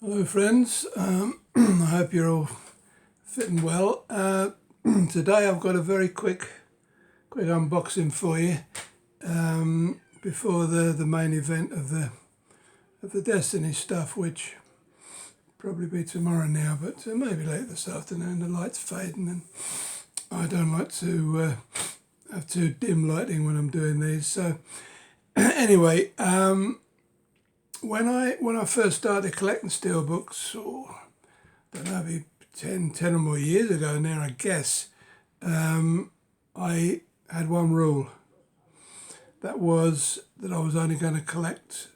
Hello friends, I hope you're all fitting well. Today I've got a very quick unboxing for you before the main event of the Destiny stuff, which probably be tomorrow now, but maybe late this afternoon. The light's fading and I don't like to have too dim lighting when I'm doing these. So anyway, when I first started collecting steelbooks, or I don't know, maybe 10 or more years ago now, I guess, I had one rule. That was that I was only going to collect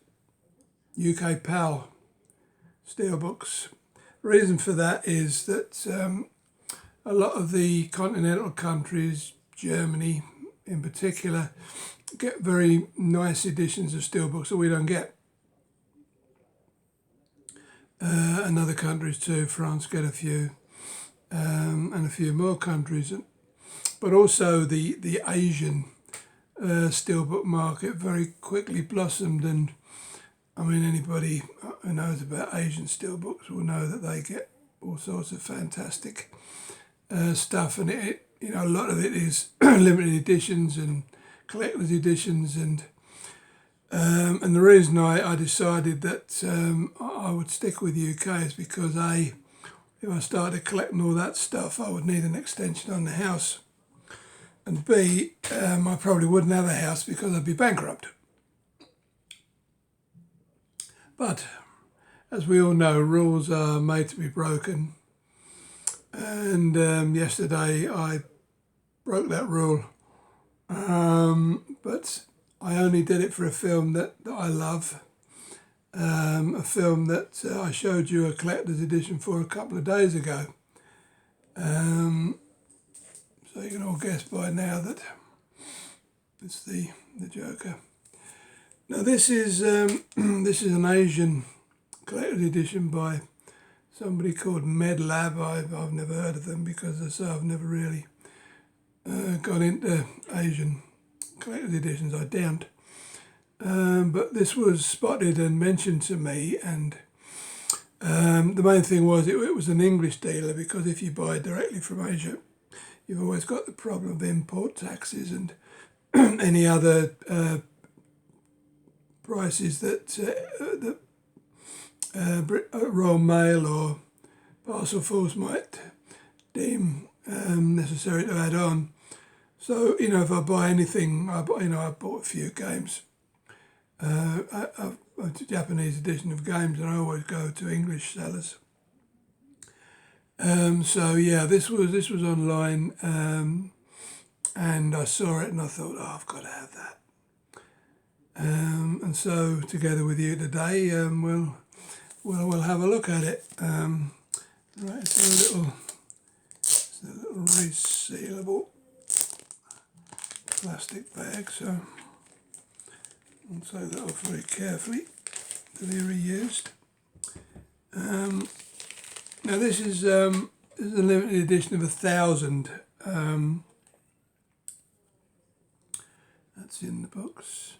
UK PAL steelbooks. The reason for that is that a lot of the continental countries, Germany in particular, get very nice editions of steelbooks that we don't get. And other countries too. France get a few, and a few more countries. But also the Asian steelbook market very quickly blossomed, and I mean anybody who knows about Asian steelbooks will know that they get all sorts of fantastic stuff, and a lot of it is limited editions and collector's editions, and the reason I decided that I would stick with UK is because if I started collecting all that stuff, I would need an extension on the house, and B, I probably wouldn't have a house because I'd be bankrupt. But as we all know, rules are made to be broken, and yesterday I broke that rule, but I only did it for a film that I love, a film that I showed you a collector's edition for a couple of days ago. So you can all guess by now that it's the Joker. Now this is an Asian collector's edition by somebody called Medlab. I've never heard of them because, as I say, I've never really got into Asian collector's editions. I don't. But this was spotted and mentioned to me, and the main thing was it was an English dealer, because if you buy directly from Asia, you've always got the problem of import taxes and any other prices that Royal Mail or Parcel Force might deem necessary to add on. So, if I buy anything, I bought a few games, a Japanese edition of games, and I always go to English sellers. So yeah, this was online, and I saw it and I thought, oh, I've got to have that. And so together with you today, we'll have a look at it. Right, it's a little resealable plastic bag, so I'll take that off very carefully to be reused. Now this is a limited edition of 1,000. That's in the box.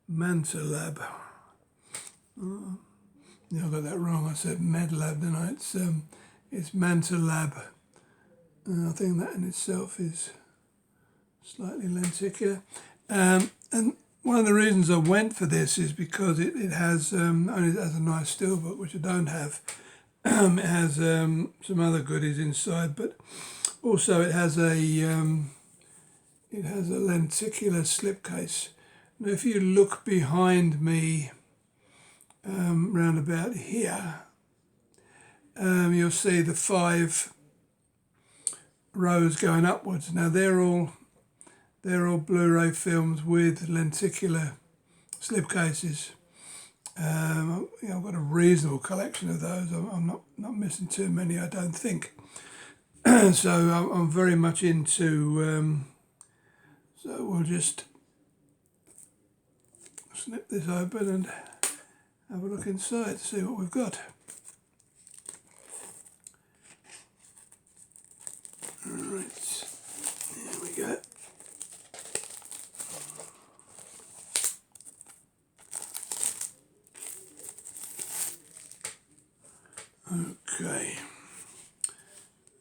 Manta Lab. Oh, yeah, I got that wrong. I said Med Lab, didn't I? It's Manta Lab. I think that in itself is slightly lenticular. And one of the reasons I went for this is because it has only has a nice steelbook, which I don't have. It has some other goodies inside, but also it has a lenticular slipcase. Now, if you look behind me, round about here, you'll see the 5 rows going upwards. Now they're all Blu-ray films with lenticular slipcases. I've got a reasonable collection of those. I'm not missing too many, I don't think. So I'm very much into. So we'll just snip this open and have a look inside to see what we've got. Right, here we go. Okay,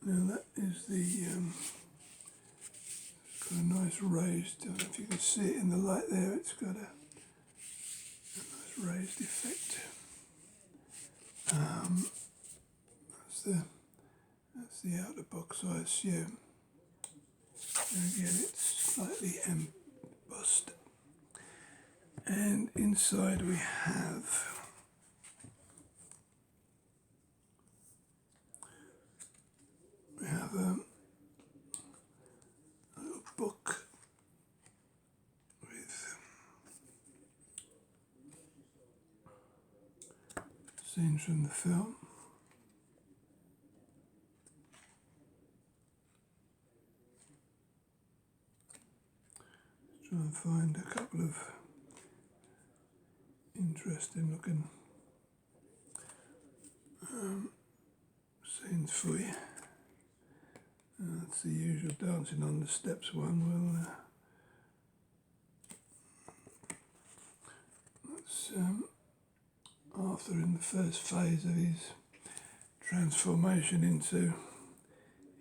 now that is the, it's got a nice raised, I don't know if you can see it in the light there, it's got a nice raised effect. That's the outer box, I assume. And again, it's slightly embossed. And inside we have a little book with scenes from the film. Let's try and find a couple of interesting looking scenes for you. That's the usual dancing on the steps one. That's Arthur in the first phase of his transformation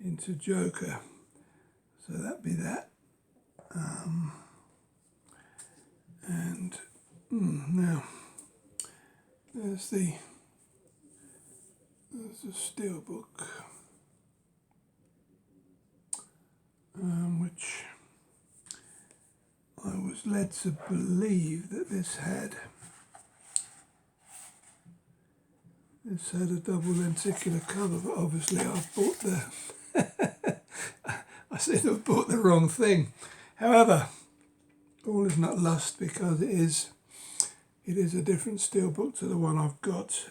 into Joker. So that'd be that. Now there's the Steelbook, which I was led to believe that this had a double lenticular cover, but obviously I've bought I seem to have bought the wrong thing. However, all is not lost, because it is a different Steelbook to the one I've got.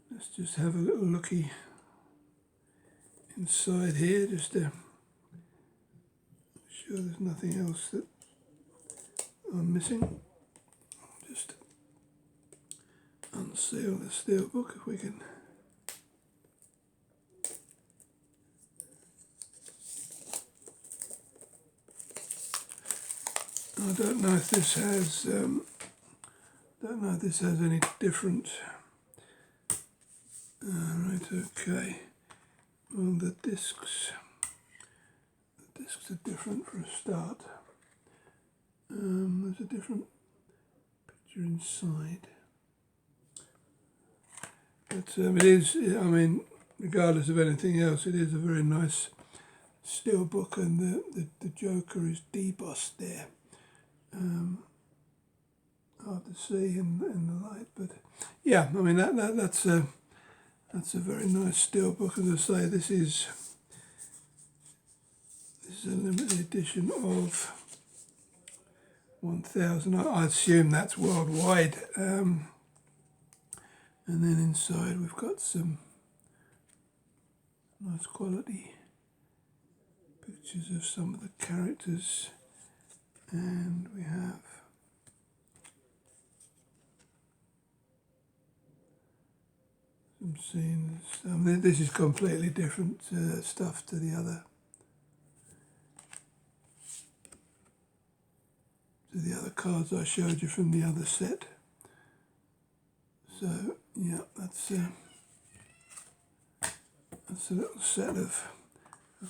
Let's just have a little looky inside here, just to make sure there's nothing else that I'm missing. Just unseal the Steelbook if we can. I don't know if this has any different. Right, okay. Well, the discs are different for a start. There's a different picture inside. But it is, I mean, regardless of anything else, it is a very nice Steelbook, and the Joker is debossed there. Hard to see in the light, but yeah, I mean that's a very nice Steelbook. As I say, this is a limited edition of 1,000. I assume that's worldwide. And then inside we've got some nice quality pictures of some of the characters, and we have some scenes. I mean, this is completely different stuff to the other cards I showed you from the other set. So yeah, that's a little set of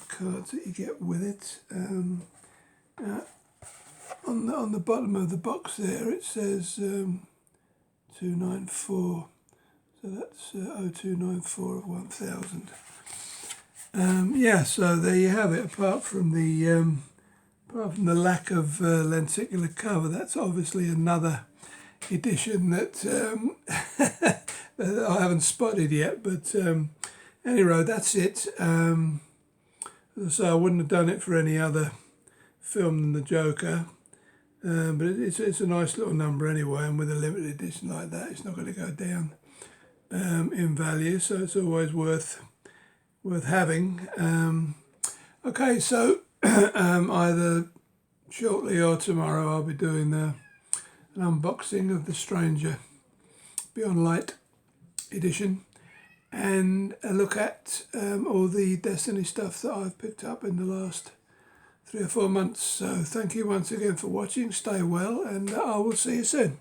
cards that you get with it. On the bottom of the box there it says 294. So that's 0294 of 1,000. Yeah, so there you have it. Apart from the lack of lenticular cover, that's obviously another edition that that I haven't spotted yet. But anyway, that's it. So I wouldn't have done it for any other film than the Joker. But it's a nice little number anyway, and with a limited edition like that, it's not going to go down in value, so it's always worth having. Okay, so either shortly or tomorrow I'll be doing an unboxing of the Stranger Beyond Light edition, and a look at all the Destiny stuff that I've picked up in the last 3 or 4 months. So thank you once again for watching. Stay well, and I will see you soon.